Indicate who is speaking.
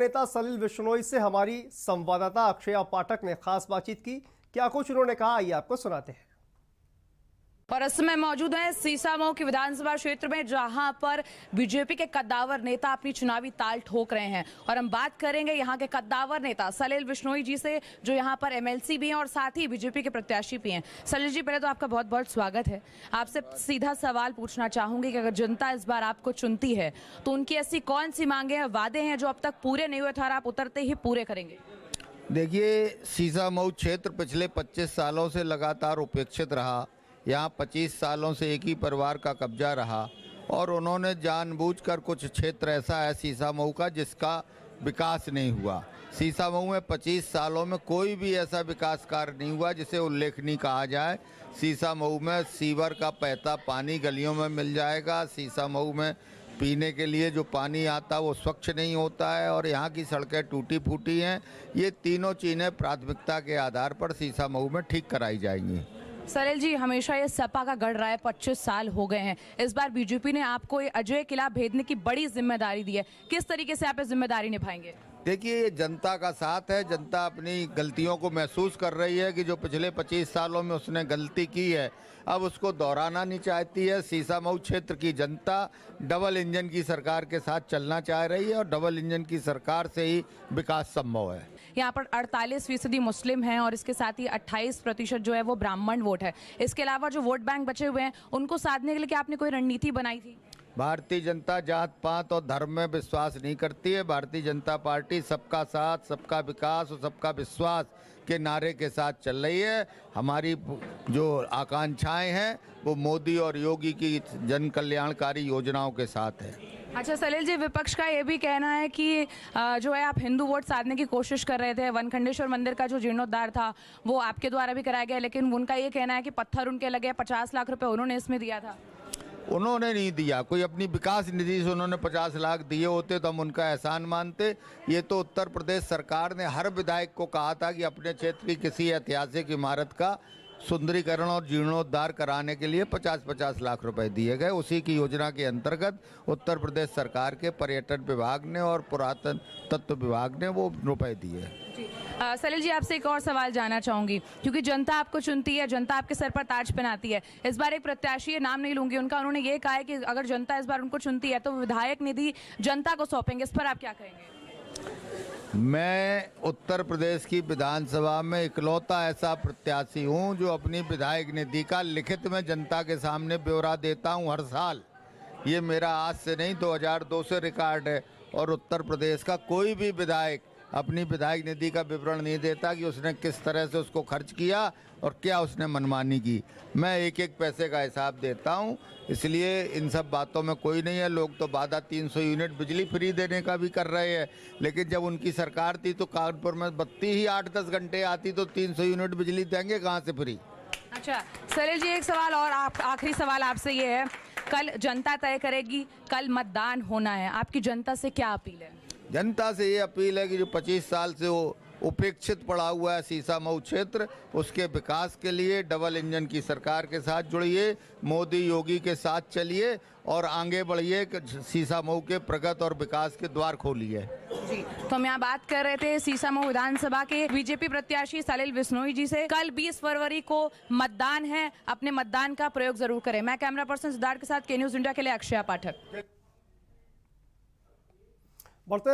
Speaker 1: नेता सलिल बिश्नोई से हमारी संवाददाता अक्षया पाठक ने खास बातचीत की। क्या कुछ उन्होंने कहा, आइए आपको सुनाते हैं।
Speaker 2: और इस समय मौजूद है सीसामऊ की विधानसभा क्षेत्र में, जहां पर बीजेपी के कद्दावर नेता अपनी चुनावी ताल ठोक रहे हैं। और हम बात करेंगे यहां के कद्दावर नेता सलिल बिश्नोई जी से, जो यहां पर एमएलसी भी हैं और साथ ही बीजेपी के प्रत्याशी भी हैं। सलिल जी, पहले तो आपका बहुत बहुत स्वागत है। आपसे सीधा सवाल पूछना चाहूंगी कि अगर जनता इस बार आपको चुनती है तो उनकी ऐसी कौन सी मांगे हैं, वादे हैं जो अब तक पूरे नहीं हुए थे और आप उतरते ही पूरे करेंगे?
Speaker 3: देखिए, सीसामऊ क्षेत्र पिछले 25 सालों से लगातार उपेक्षित रहा। यहाँ 25 सालों से एक ही परिवार का कब्जा रहा और उन्होंने जानबूझकर कुछ क्षेत्र ऐसा है सीसामऊ का जिसका विकास नहीं हुआ। सीसामऊ में 25 सालों में कोई भी ऐसा विकास कार्य नहीं हुआ जिसे उल्लेखनीय कहा जाए। सीसामऊ में सीवर का बहता पानी गलियों में मिल जाएगा। सीसामऊ में पीने के लिए जो पानी आता है वो स्वच्छ नहीं होता है और यहाँ की सड़कें टूटी फूटी हैं। ये तीनों चीज़ें प्राथमिकता के आधार पर सीसामऊ में ठीक कराई जाएंगी।
Speaker 2: सलिल जी, हमेशा ये सपा का गढ़ रहा है, 25 साल हो गए हैं। इस बार बीजेपी ने आपको ये अजय किला भेदने की बड़ी जिम्मेदारी दी है। किस तरीके से आप ये जिम्मेदारी निभाएंगे?
Speaker 3: देखिए, ये जनता का साथ है। जनता अपनी गलतियों को महसूस कर रही है कि जो पिछले 25 सालों में उसने गलती की है अब उसको दोहराना नहीं चाहती है। सीसामऊ क्षेत्र की जनता डबल इंजन की सरकार के साथ चलना चाह रही है और डबल इंजन की सरकार से ही विकास संभव है।
Speaker 2: यहाँ पर 48% मुस्लिम हैं और इसके साथ ही 28% जो है वो ब्राह्मण वोट है। इसके अलावा जो वोट बैंक बचे हुए हैं उनको साधने के लिए क्या आपने कोई रणनीति बनाई थी?
Speaker 3: भारतीय जनता जात पात और धर्म में विश्वास नहीं करती है। भारतीय जनता पार्टी सबका साथ, सबका विकास और सबका विश्वास के नारे के साथ चल रही है। हमारी जो आकांक्षाएं हैं वो मोदी और योगी की जन कल्याणकारी योजनाओं के साथ है।
Speaker 2: अच्छा सलिल जी, विपक्ष का ये भी कहना है कि जो है आप हिंदू वोट साधने की कोशिश कर रहे थे। वनखंडेश्वर मंदिर का जो जीर्णोद्धार था वो आपके द्वारा भी कराया गया, लेकिन उनका ये कहना है कि पत्थर उनके लगे, 50 लाख रुपए उन्होंने इसमें दिया था।
Speaker 3: उन्होंने नहीं दिया, कोई अपनी विकास निधि से उन्होंने 50 लाख दिए होते तो हम उनका एहसान मानते। ये तो उत्तर प्रदेश सरकार ने हर विधायक को कहा था कि अपने क्षेत्र की किसी ऐतिहासिक इमारत का सुंदरीकरण और जीर्णोद्धार कराने के लिए 50-50 लाख रुपए दिए गए। उसी की योजना के अंतर्गत उत्तर प्रदेश सरकार के पर्यटन विभाग ने और पुरातन तत्व विभाग ने वो रुपए दिए।
Speaker 2: सलिल जी, आपसे एक और सवाल जानना चाहूंगी, क्योंकि जनता आपको चुनती है, जनता आपके सर पर ताज पहनाती है। इस बार एक प्रत्याशी, नाम नहीं लूंगी उनका, उन्होंने ये कहा है कि अगर जनता इस बार उनको चुनती है तो विधायक निधि जनता को सौंपेंगे। इस पर आप क्या कहेंगे?
Speaker 3: मैं उत्तर प्रदेश की विधानसभा में इकलौता ऐसा प्रत्याशी हूं जो अपनी विधायक निधि का लिखित में जनता के सामने ब्यौरा देता हूं हर साल। ये मेरा आज से नहीं, 2002 से रिकॉर्ड है और उत्तर प्रदेश का कोई भी विधायक अपनी विधायक निधि का विवरण नहीं देता कि उसने किस तरह से उसको खर्च किया और क्या उसने मनमानी की। मैं एक एक पैसे का हिसाब देता हूं, इसलिए इन सब बातों में कोई नहीं है। लोग तो वादा 300 यूनिट बिजली फ्री देने का भी कर रहे हैं, लेकिन जब उनकी सरकार थी तो कानपुर में बत्ती ही 8-10 घंटे आती तो 300 यूनिट बिजली देंगे कहाँ से फ्री?
Speaker 2: अच्छा सलिल जी, एक सवाल और, आखिरी सवाल आपसे ये है, कल जनता तय करेगी, कल मतदान होना है, आपकी जनता से क्या अपील है?
Speaker 3: जनता से ये अपील है कि जो 25 साल से वो उपेक्षित पड़ा हुआ है सीसामऊ क्षेत्र, उसके विकास के लिए डबल इंजन की सरकार के साथ जुड़िए, मोदी योगी के साथ चलिए और आगे बढ़िए, सीसामऊ के प्रगति और विकास के द्वार खोलिए।
Speaker 2: जी, तो हम यहाँ बात कर रहे थे सीसामऊ विधानसभा के बीजेपी प्रत्याशी सलिल बिश्नोई जी से। कल 20 फरवरी को मतदान है, अपने मतदान का प्रयोग जरूर करें। मैं कैमरा पर्सन सिद्धार्थ के साथ के न्यूज इंडिया के लिए अक्षया पाठक।
Speaker 1: बढ़ते